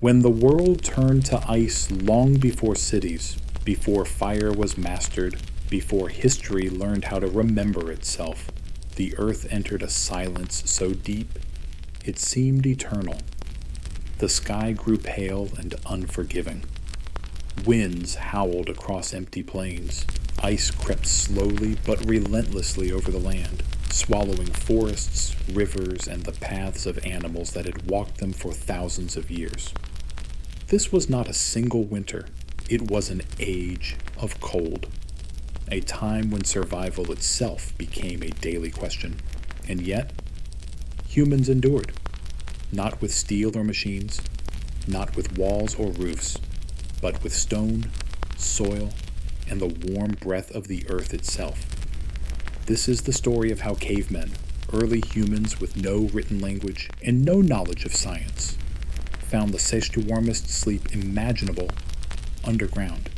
When the world turned to ice long before cities, before fire was mastered, before history learned how to remember itself, the earth entered a silence so deep it seemed eternal. The sky grew pale and unforgiving. Winds howled across empty plains. Ice crept slowly but relentlessly over the land, swallowing forests, rivers, and the paths of animals that had walked them for thousands of years. This was not a single winter. It was an age of cold, a time when survival itself became a daily question. And yet, humans endured, not with steel or machines, not with walls or roofs, but with stone, soil, and the warm breath of the earth itself. This is the story of how cavemen, early humans with no written language and no knowledge of science, found the warmest sleep imaginable underground,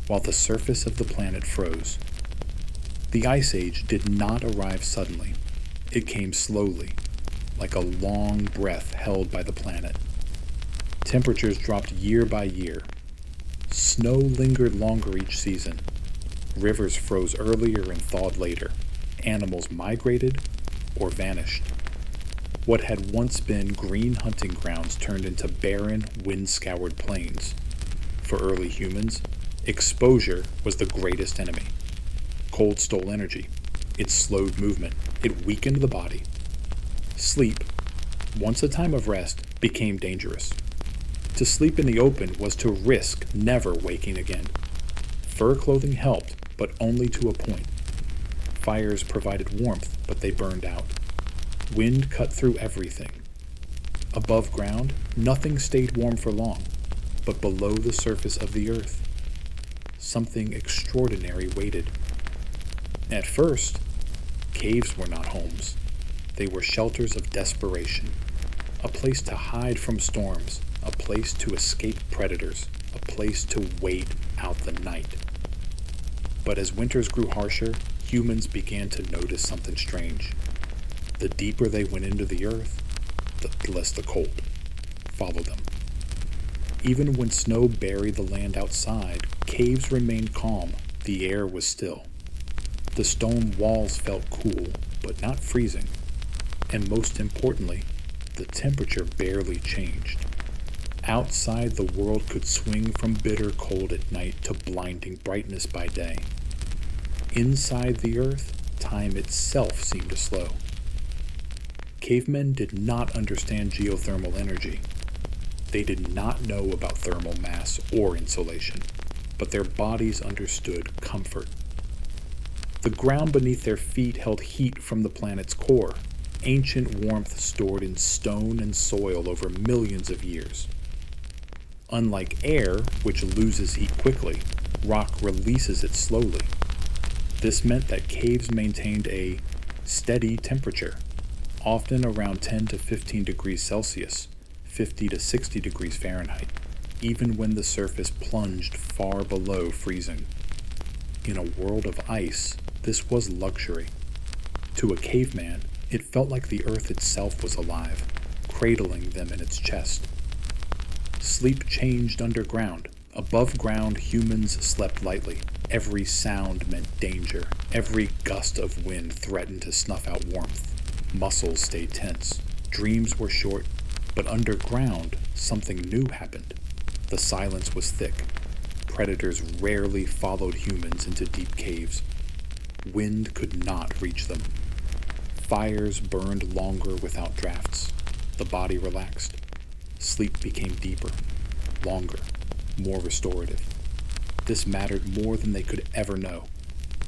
while the surface of the planet froze. The Ice Age did not arrive suddenly. It came slowly, like a long breath held by the planet. Temperatures dropped year by year. Snow lingered longer each season. Rivers froze earlier and thawed later. Animals migrated or vanished. What had once been green hunting grounds turned into barren, wind-scoured plains. For early humans, exposure was the greatest enemy. Cold stole energy. It slowed movement. It weakened the body. Sleep, once a time of rest, became dangerous. To sleep in the open was to risk never waking again. Fur clothing helped, but only to a point. Fires provided warmth, but they burned out. Wind cut through everything. Above ground, nothing stayed warm for long, but below the surface of the earth, something extraordinary waited. At first, caves were not homes. They were shelters of desperation, a place to hide from storms, a place to escape predators, a place to wait out the night. But as winters grew harsher, humans began to notice something strange. The deeper they went into the earth, the less the cold followed them. Even when snow buried the land outside, caves remained calm. The air was still. The stone walls felt cool, but not freezing. And most importantly, the temperature barely changed. Outside, the world could swing from bitter cold at night to blinding brightness by day. Inside the earth, time itself seemed to slow. Cavemen did not understand geothermal energy. They did not know about thermal mass or insulation, but their bodies understood comfort. The ground beneath their feet held heat from the planet's core, ancient warmth stored in stone and soil over millions of years. Unlike air, which loses heat quickly, rock releases it slowly. This meant that caves maintained a steady temperature, often around 10 to 15 degrees Celsius, 50 to 60 degrees Fahrenheit, even when the surface plunged far below freezing. In a world of ice, this was luxury. To a caveman, it felt like the earth itself was alive, cradling them in its chest. Sleep changed underground. Above ground, humans slept lightly. Every sound meant danger. Every gust of wind threatened to snuff out warmth. Muscles stayed tense. Dreams were short, but underground, something new happened. The silence was thick. Predators rarely followed humans into deep caves. Wind could not reach them. Fires burned longer without drafts. The body relaxed. Sleep became deeper, longer, more restorative. This mattered more than they could ever know,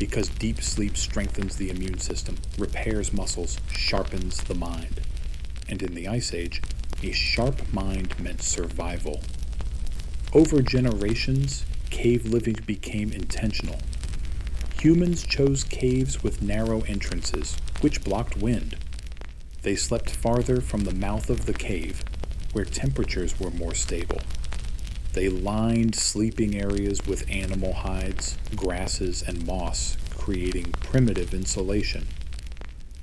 because deep sleep strengthens the immune system, repairs muscles, sharpens the mind. And in the Ice Age, a sharp mind meant survival. Over generations, cave living became intentional. Humans chose caves with narrow entrances, which blocked wind. They slept farther from the mouth of the cave, where temperatures were more stable. They lined sleeping areas with animal hides, grasses, and moss, creating primitive insulation.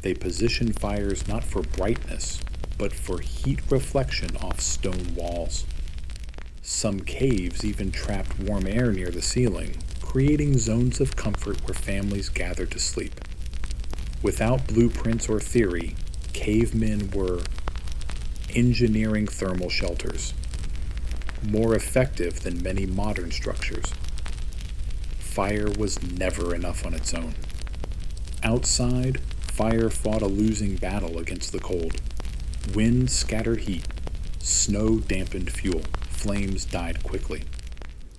They positioned fires not for brightness, but for heat reflection off stone walls. Some caves even trapped warm air near the ceiling, creating zones of comfort where families gathered to sleep. Without blueprints or theory, cavemen were engineering thermal shelters, more effective than many modern structures. Fire was never enough on its own. Outside, fire fought a losing battle against the cold. Wind scattered heat, snow dampened fuel, flames died quickly.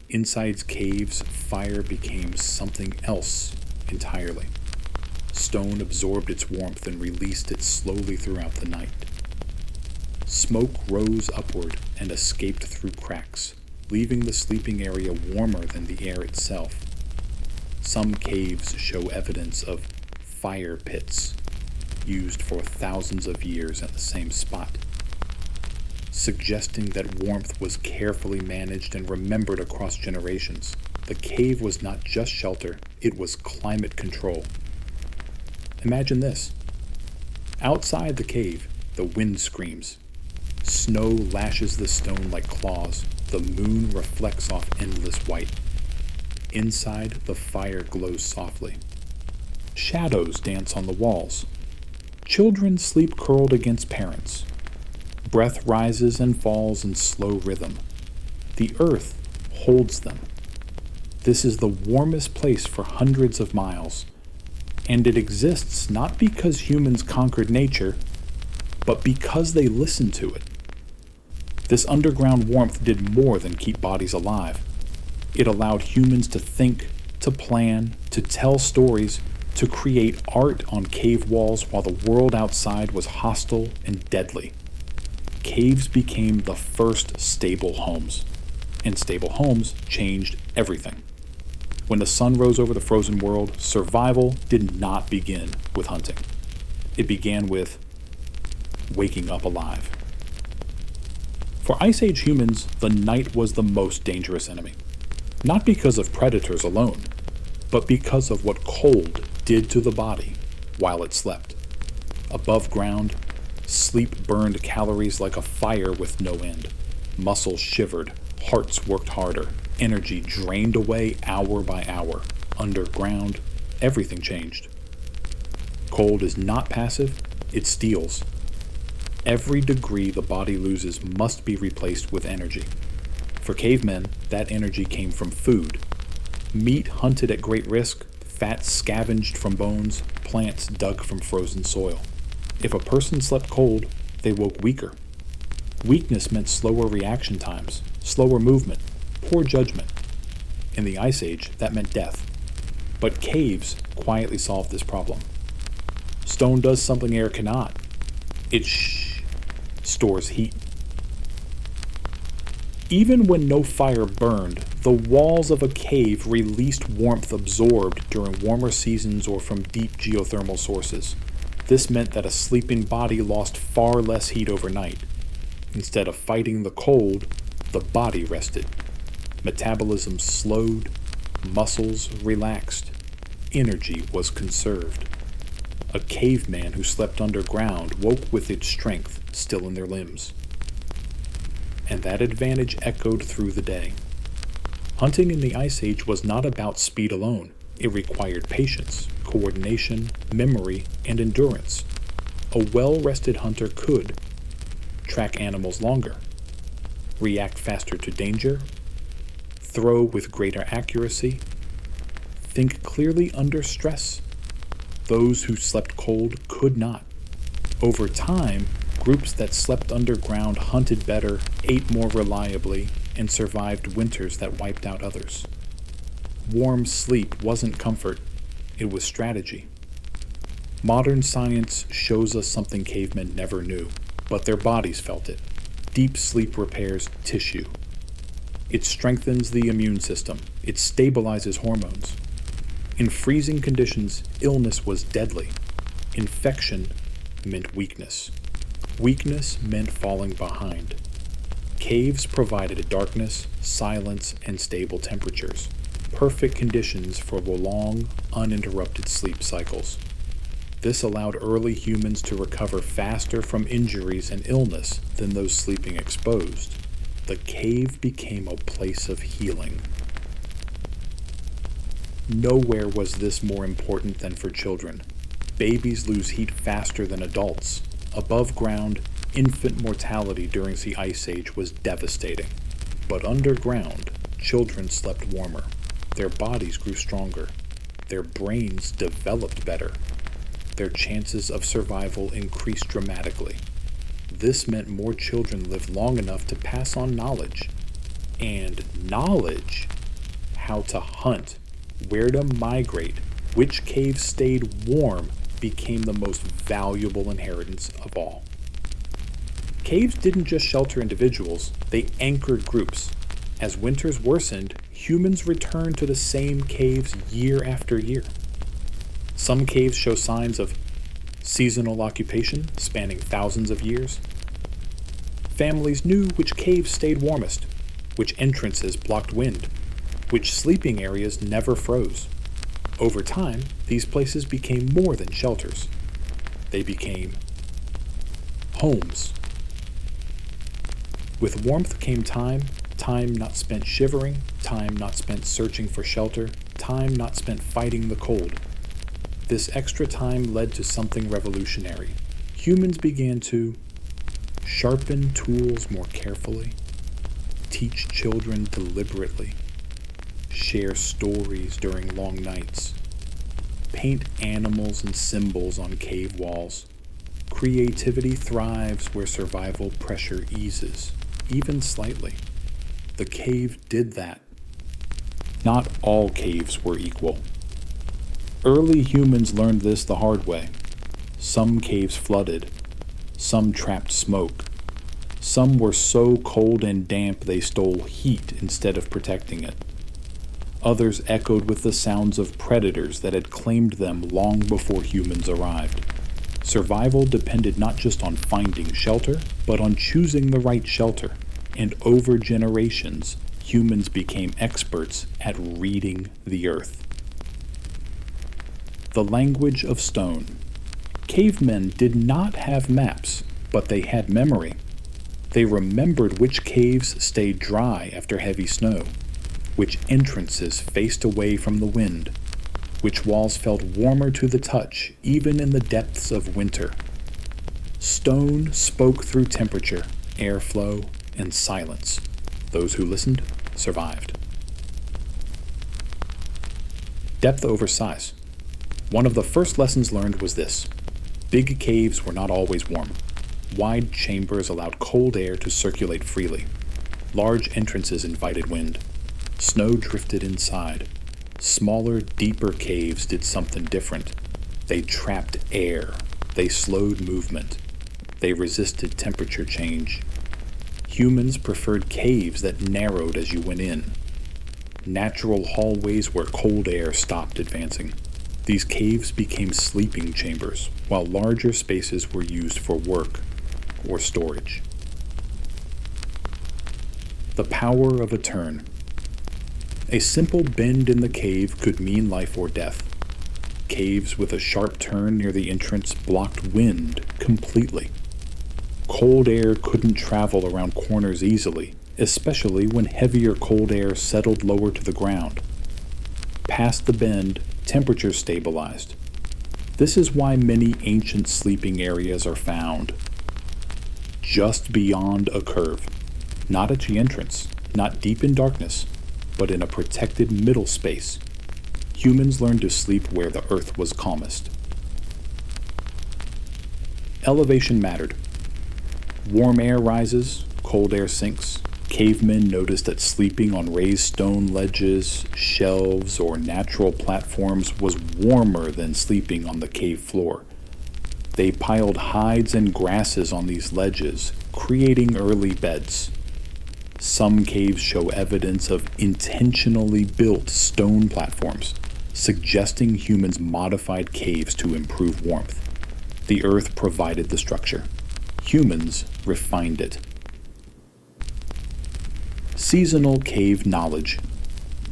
Inside caves, fire became something else entirely. Stone absorbed its warmth and released it slowly throughout the night. Smoke rose upward and escaped through cracks, leaving the sleeping area warmer than the air itself. Some caves show evidence of fire pits, used for thousands of years at the same spot, suggesting that warmth was carefully managed and remembered across generations. The cave was not just shelter, it was climate control. Imagine this. Outside the cave, the wind screams. Snow lashes the stone like claws. The moon reflects off endless white. Inside, the fire glows softly. Shadows dance on the walls. Children sleep curled against parents. Breath rises and falls in slow rhythm. The earth holds them. This is the warmest place for hundreds of miles, and it exists not because humans conquered nature, but because they listened to it. This underground warmth did more than keep bodies alive. It allowed humans to think, to plan, to tell stories, to create art on cave walls while the world outside was hostile and deadly. Caves became the first stable homes, and stable homes changed everything. When the sun rose over the frozen world, survival did not begin with hunting. It began with waking up alive. For Ice Age humans, the night was the most dangerous enemy. Not because of predators alone, but because of what cold did to the body while it slept. Above ground, sleep burned calories like a fire with no end. Muscles shivered, hearts worked harder, energy drained away hour by hour. Underground, everything changed. Cold is not passive, it steals. Every degree the body loses must be replaced with energy. For cavemen, that energy came from food. Meat hunted at great risk, fat scavenged from bones, plants dug from frozen soil. If a person slept cold, they woke weaker. Weakness meant slower reaction times, slower movement, poor judgment. In the Ice Age, that meant death. But caves quietly solved this problem. Stone does something air cannot. It stores heat. Even when no fire burned, the walls of a cave released warmth absorbed during warmer seasons or from deep geothermal sources. This meant that a sleeping body lost far less heat overnight. Instead of fighting the cold, the body rested. Metabolism slowed, muscles relaxed, energy was conserved. A caveman who slept underground woke with its strength still in their limbs. And that advantage echoed through the day. Hunting in the Ice Age was not about speed alone. It required patience, coordination, memory, and endurance. A well-rested hunter could track animals longer, react faster to danger, throw with greater accuracy, think clearly under stress. Those who slept cold could not. Over time, groups that slept underground hunted better, ate more reliably, and survived winters that wiped out others. Warm sleep wasn't comfort, it was strategy. Modern science shows us something cavemen never knew, but their bodies felt it. Deep sleep repairs tissue. It strengthens the immune system. It stabilizes hormones. In freezing conditions, illness was deadly. Infection meant weakness. Weakness meant falling behind. Caves provided darkness, silence, and stable temperatures. Perfect conditions for long, uninterrupted sleep cycles. This allowed early humans to recover faster from injuries and illness than those sleeping exposed. The cave became a place of healing. Nowhere was this more important than for children. Babies lose heat faster than adults. Above ground, infant mortality during the Ice Age was devastating. But underground, children slept warmer. Their bodies grew stronger. Their brains developed better. Their chances of survival increased dramatically. This meant more children lived long enough to pass on knowledge. And knowledge, how to hunt, where to migrate, which caves stayed warm, became the most valuable inheritance of all. Caves didn't just shelter individuals, they anchored groups. As winters worsened, humans returned to the same caves year after year. Some caves show signs of seasonal occupation spanning thousands of years. Families knew which caves stayed warmest, which entrances blocked wind, which sleeping areas never froze. Over time, these places became more than shelters. They became homes. With warmth came time not spent shivering, time not spent searching for shelter, time not spent fighting the cold. This extra time led to something revolutionary. Humans began to sharpen tools more carefully, teach children deliberately, share stories during long nights, paint animals and symbols on cave walls. Creativity thrives where survival pressure eases, even slightly. The cave did that. Not all caves were equal. Early humans learned this the hard way. Some caves flooded. Some trapped smoke. Some were so cold and damp they stole heat instead of protecting it. Others echoed with the sounds of predators that had claimed them long before humans arrived. Survival depended not just on finding shelter, but on choosing the right shelter. And over generations, humans became experts at reading the earth. The language of stone. Cavemen did not have maps, but they had memory. They remembered which caves stayed dry after heavy snow, which entrances faced away from the wind, which walls felt warmer to the touch even in the depths of winter. Stone spoke through temperature, airflow, and silence. Those who listened survived. Depth over size. One of the first lessons learned was this: big caves were not always warm. Wide chambers allowed cold air to circulate freely. Large entrances invited wind. Snow drifted inside. Smaller, deeper caves did something different. They trapped air. They slowed movement. They resisted temperature change. Humans preferred caves that narrowed as you went in. Natural hallways where cold air stopped advancing. These caves became sleeping chambers, while larger spaces were used for work or storage. The power of a turn. A simple bend in the cave could mean life or death. Caves with a sharp turn near the entrance blocked wind completely. Cold air couldn't travel around corners easily, especially when heavier cold air settled lower to the ground. Past the bend, temperature stabilized. This is why many ancient sleeping areas are found just beyond a curve, not at the entrance, not deep in darkness, but in a protected middle space. Humans learned to sleep where the earth was calmest. Elevation mattered. Warm air rises, cold air sinks. Cavemen noticed that sleeping on raised stone ledges, shelves, or natural platforms was warmer than sleeping on the cave floor. They piled hides and grasses on these ledges, creating early beds. Some caves show evidence of intentionally built stone platforms, suggesting humans modified caves to improve warmth. The earth provided the structure. Humans refined it. Seasonal cave knowledge.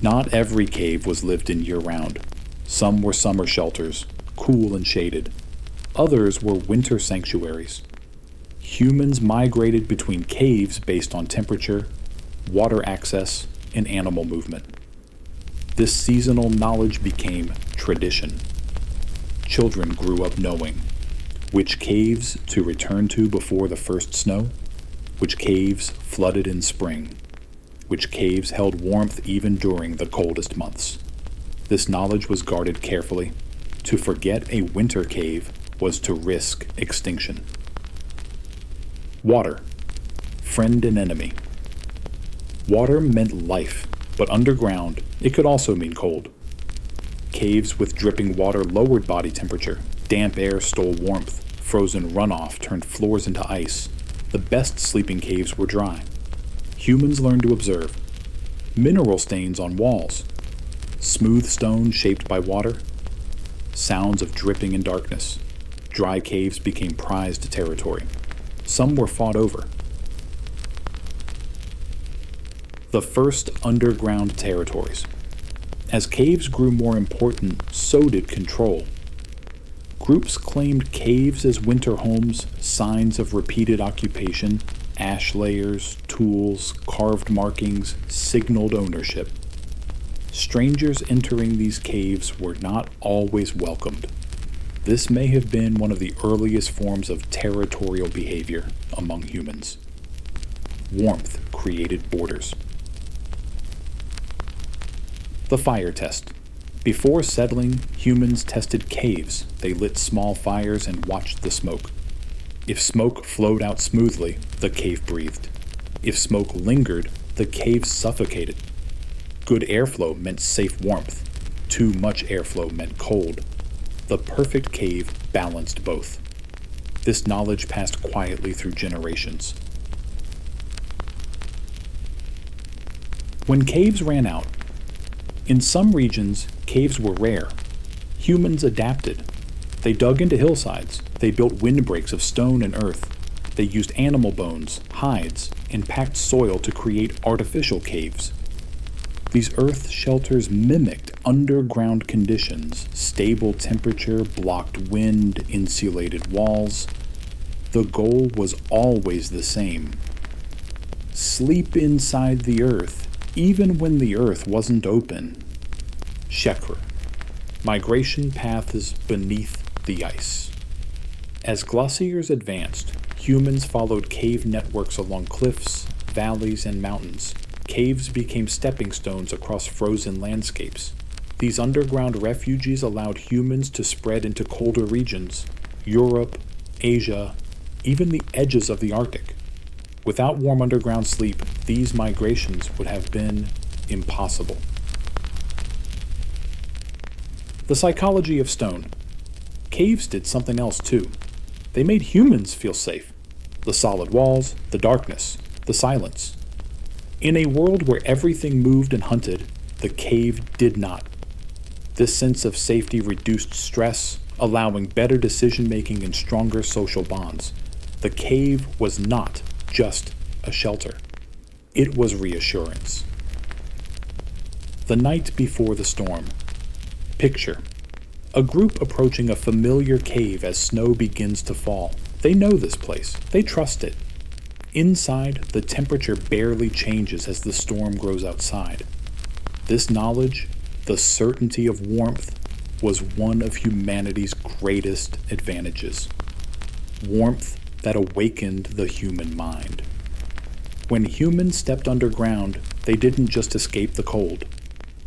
Not every cave was lived in year-round. Some were summer shelters, cool and shaded. Others were winter sanctuaries. Humans migrated between caves based on temperature, water access, and animal movement. This seasonal knowledge became tradition. Children grew up knowing which caves to return to before the first snow, which caves flooded in spring, which caves held warmth even during the coldest months. This knowledge was guarded carefully. To forget a winter cave was to risk extinction. Water, friend and enemy. Water meant life, but underground, it could also mean cold. Caves with dripping water lowered body temperature. Damp air stole warmth. Frozen runoff turned floors into ice. The best sleeping caves were dry. Humans learned to observe. Mineral stains on walls. Smooth stone shaped by water. Sounds of dripping in darkness. Dry caves became prized territory. Some were fought over. The first underground territories. As caves grew more important, so did control. Groups claimed caves as winter homes, signs of repeated occupation, ash layers, tools, carved markings, signaled ownership. Strangers entering these caves were not always welcomed. This may have been one of the earliest forms of territorial behavior among humans. Warmth created borders. The fire test. Before settling, humans tested caves. They lit small fires and watched the smoke. If smoke flowed out smoothly, the cave breathed. If smoke lingered, the cave suffocated. Good airflow meant safe warmth. Too much airflow meant cold. The perfect cave balanced both. This knowledge passed quietly through generations. When caves ran out, in some regions, caves were rare. Humans adapted. They dug into hillsides. They built windbreaks of stone and earth. They used animal bones, hides, and packed soil to create artificial caves. These earth shelters mimicked underground conditions: stable temperature, blocked wind, insulated walls. The goal was always the same: sleep inside the earth, even when the earth wasn't open. Shekr, migration paths beneath the ice. As glaciers advanced, humans followed cave networks along cliffs, valleys, and mountains. Caves became stepping stones across frozen landscapes. These underground refuges allowed humans to spread into colder regions: Europe, Asia, even the edges of the Arctic. Without warm underground sleep, these migrations would have been impossible. The psychology of stone. Caves did something else too. They made humans feel safe. The solid walls, the darkness, the silence. In a world where everything moved and hunted, the cave did not. This sense of safety reduced stress, allowing better decision-making and stronger social bonds. The cave was not just a shelter. It was reassurance. The night before the storm. Picture a group approaching a familiar cave as snow begins to fall. They know this place. They trust it. Inside, the temperature barely changes as the storm grows outside. This knowledge, the certainty of warmth, was one of humanity's greatest advantages. Warmth that awakened the human mind. When humans stepped underground, they didn't just escape the cold.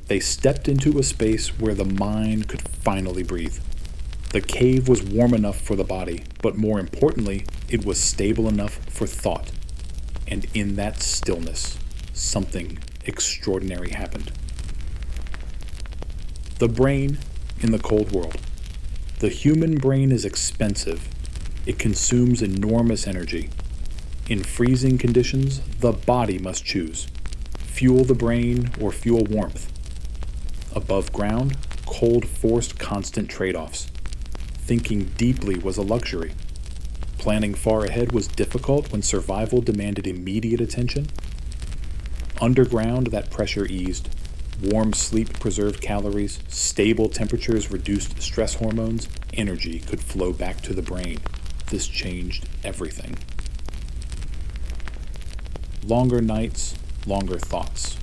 They stepped into a space where the mind could finally breathe. The cave was warm enough for the body, but more importantly, it was stable enough for thought. And in that stillness, something extraordinary happened. The brain in the cold world. The human brain is expensive. It consumes enormous energy. In freezing conditions, the body must choose: fuel the brain or fuel warmth. Above ground, cold forced constant trade-offs. Thinking deeply was a luxury. Planning far ahead was difficult when survival demanded immediate attention. Underground, that pressure eased. Warm sleep preserved calories, stable temperatures reduced stress hormones, energy could flow back to the brain. This changed everything. Longer nights, longer thoughts.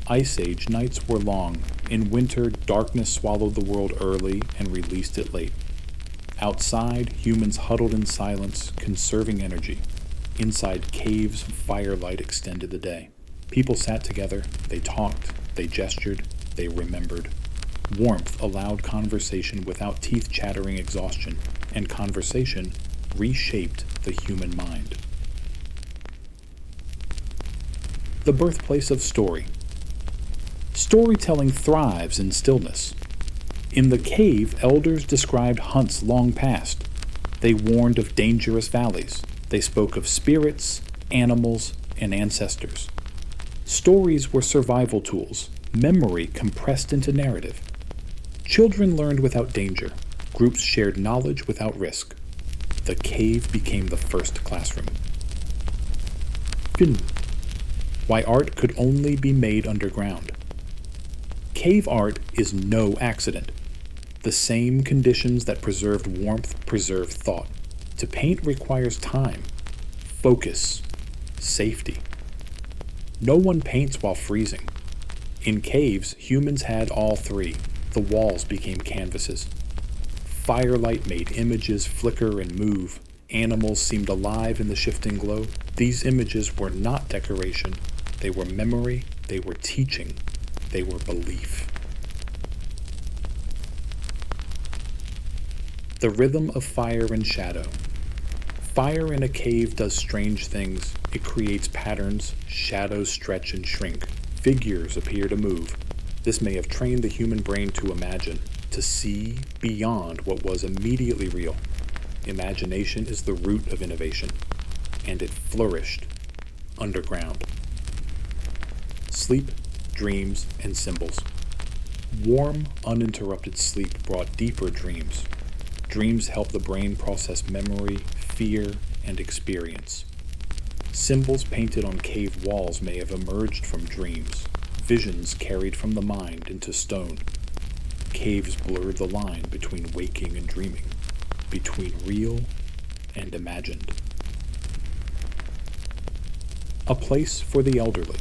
Ice Age nights were long. In winter, darkness swallowed the world early and released it late. Outside, humans huddled in silence, conserving energy. Inside caves, firelight extended the day. People sat together, they talked, they gestured, they remembered. Warmth allowed conversation without teeth-chattering exhaustion, and conversation reshaped the human mind. The birthplace of story. Storytelling thrives in stillness. In the cave, elders described hunts long past. They warned of dangerous valleys. They spoke of spirits, animals, and ancestors. Stories were survival tools, memory compressed into narrative. Children learned without danger. Groups shared knowledge without risk. The cave became the first classroom. Film. Why art could only be made underground. Cave art is no accident. The same conditions that preserved warmth preserve thought. To paint requires time, focus, safety. No one paints while freezing. In caves, humans had all three. The walls became canvases. Firelight made images flicker and move. Animals seemed alive in the shifting glow. These images were not decoration. They were memory. They were teaching. They were belief. The rhythm of fire and shadow. Fire in a cave does strange things. It creates patterns, shadows stretch and shrink, figures appear to move. This may have trained the human brain to imagine, to see beyond what was immediately real. Imagination is the root of innovation, and it flourished underground. Sleep, dreams, and symbols. Warm, uninterrupted sleep brought deeper dreams. Dreams help the brain process memory, fear, and experience. Symbols painted on cave walls may have emerged from dreams, visions carried from the mind into stone. Caves blurred the line between waking and dreaming, between real and imagined. A place for the elderly.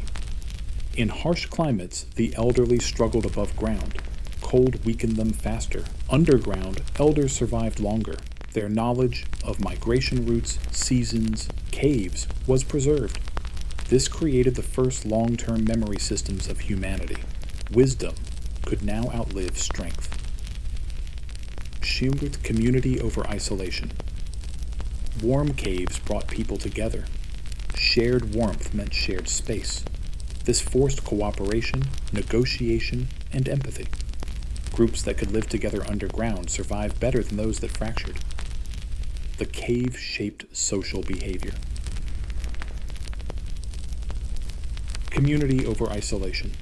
In harsh climates, the elderly struggled above ground. Cold weakened them faster. Underground, elders survived longer. Their knowledge of migration routes, seasons, caves was preserved. This created the first long-term memory systems of humanity. Wisdom could now outlive strength. Shielded community over isolation. Warm caves brought people together. Shared warmth meant shared space. This forced cooperation, negotiation, and empathy. Groups that could live together underground survived better than those that fractured. The cave shaped social behavior. Community over isolation.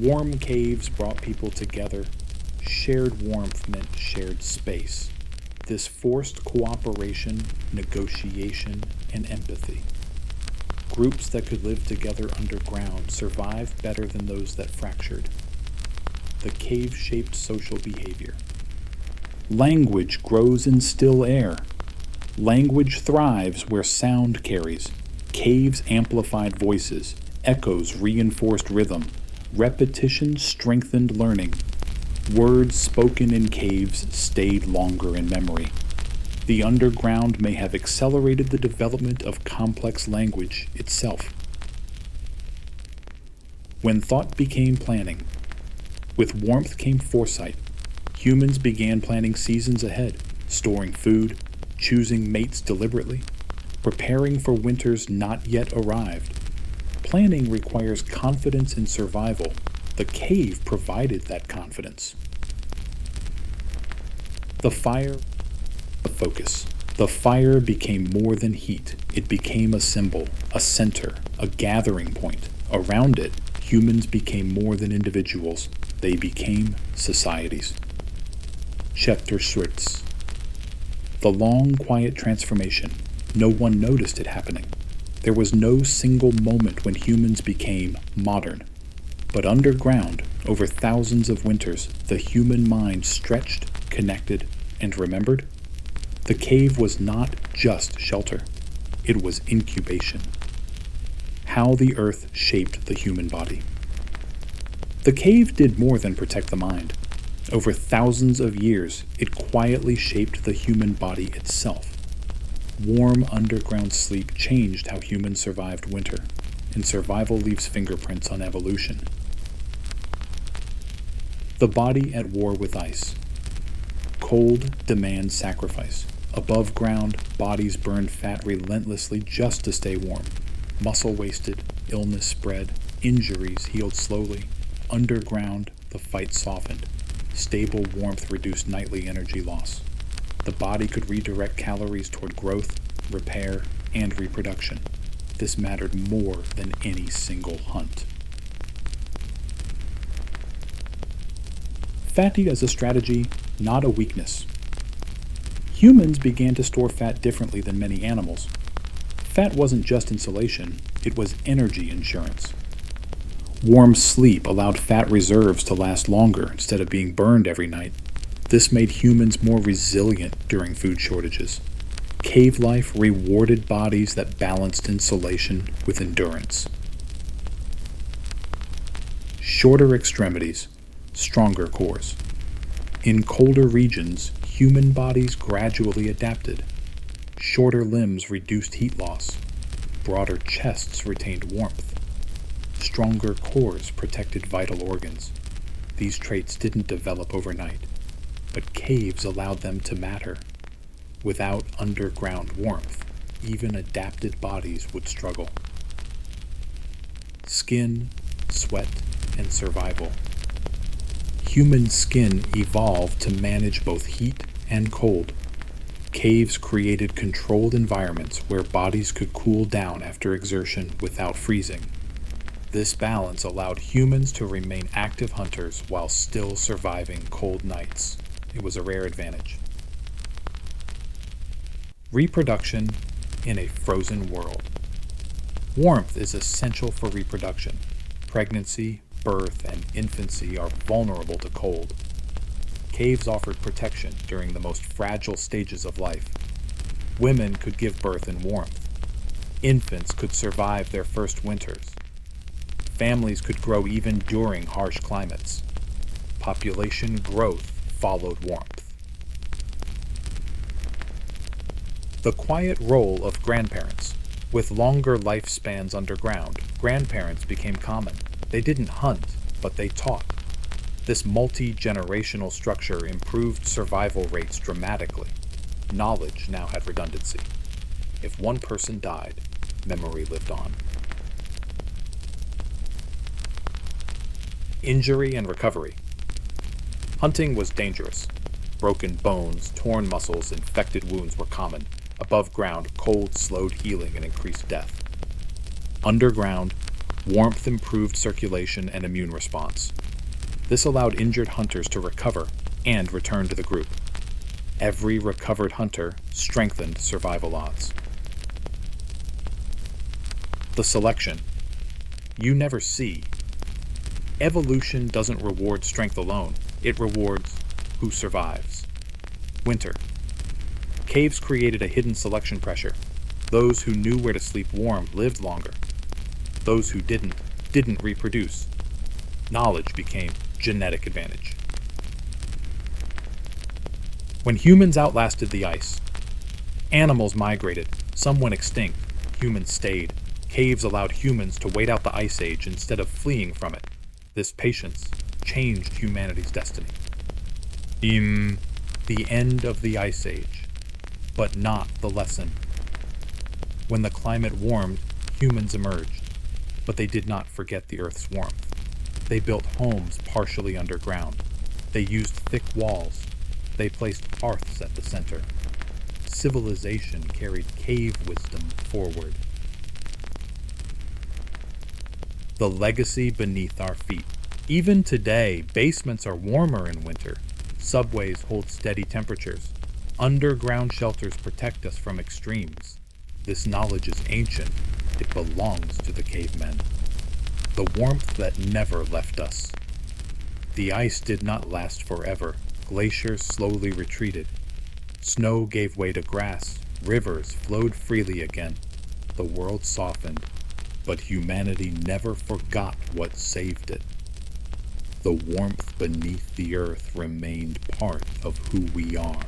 Warm caves brought people together. Shared warmth meant shared space. This forced cooperation, negotiation, and empathy. Groups that could live together underground survived better than those that fractured. The cave shaped social behavior. Language grows in still air. Language thrives where sound carries. Caves amplified voices. Echoes reinforced rhythm. Repetition strengthened learning. Words spoken in caves stayed longer in memory. The underground may have accelerated the development of complex language itself. When thought became planning, with warmth came foresight. Humans began planning seasons ahead, storing food, choosing mates deliberately, preparing for winters not yet arrived. Planning requires confidence in survival. The cave provided that confidence. The fire, the focus. The fire became more than heat. It became a symbol, a center, a gathering point. Around it, humans became more than individuals. They became societies. Chapter Schwartz. The long, quiet transformation. No one noticed it happening. There was no single moment when humans became modern. But underground, over thousands of winters, the human mind stretched, connected, and remembered. The cave was not just shelter, it was incubation. How the earth shaped the human body. The cave did more than protect the mind. Over thousands of years, it quietly shaped the human body itself. Warm underground sleep changed how humans survived winter, and survival leaves fingerprints on evolution. The body at war with ice. Cold demands sacrifice. Above ground, bodies burned fat relentlessly just to stay warm. Muscle wasted, illness spread, injuries healed slowly. Underground, the fight softened. Stable warmth reduced nightly energy loss. The body could redirect calories toward growth, repair, and reproduction. This mattered more than any single hunt. Fatty as a strategy, not a weakness. Humans began to store fat differently than many animals. Fat wasn't just insulation, it was energy insurance. Warm sleep allowed fat reserves to last longer instead of being burned every night. This made humans more resilient during food shortages. Cave life rewarded bodies that balanced insulation with endurance. Shorter extremities, stronger cores. In colder regions, human bodies gradually adapted. Shorter limbs reduced heat loss. Broader chests retained warmth. Stronger cores protected vital organs. These traits didn't develop overnight, but caves allowed them to matter. Without underground warmth, even adapted bodies would struggle. Skin, sweat, and survival. Human skin evolved to manage both heat and cold. Caves created controlled environments where bodies could cool down after exertion without freezing. This balance allowed humans to remain active hunters while still surviving cold nights. It was a rare advantage. Reproduction in a frozen world. Warmth is essential for reproduction. Pregnancy, birth, and infancy are vulnerable to cold. Caves offered protection during the most fragile stages of life. Women could give birth in warmth. Infants could survive their first winters. Families could grow even during harsh climates. Population growth followed warmth. The quiet role of grandparents. With longer lifespans underground, grandparents became common. They didn't hunt, but they taught. This multi-generational structure improved survival rates dramatically. Knowledge now had redundancy. If one person died, memory lived on. Injury and recovery. Hunting was dangerous. Broken bones, torn muscles, infected wounds were common. Above ground, cold slowed healing and increased death. Underground, warmth improved circulation and immune response. This allowed injured hunters to recover and return to the group. Every recovered hunter strengthened survival odds. The selection. You never see. Evolution doesn't reward strength alone, it rewards who survives. Winter. Caves created a hidden selection pressure. Those who knew where to sleep warm lived longer. Those who didn't reproduce. Knowledge became genetic advantage. When humans outlasted the ice, animals migrated, some went extinct, humans stayed. Caves allowed humans to wait out the ice age instead of fleeing from it. This patience changed humanity's destiny. The end of the ice age, but not the lesson. When the climate warmed, humans emerged, but they did not forget the Earth's warmth. They built homes partially underground. They used thick walls. They placed hearths at the center. Civilization carried cave wisdom forward. The legacy beneath our feet. Even today, basements are warmer in winter. Subways hold steady temperatures. Underground shelters protect us from extremes. This knowledge is ancient. It belongs to the cavemen. the warmth that never left us. The ice did not last forever. Glaciers slowly retreated. Snow gave way to grass. Rivers flowed freely again. The world softened, but humanity never forgot what saved it. The warmth beneath the earth remained part of who we are.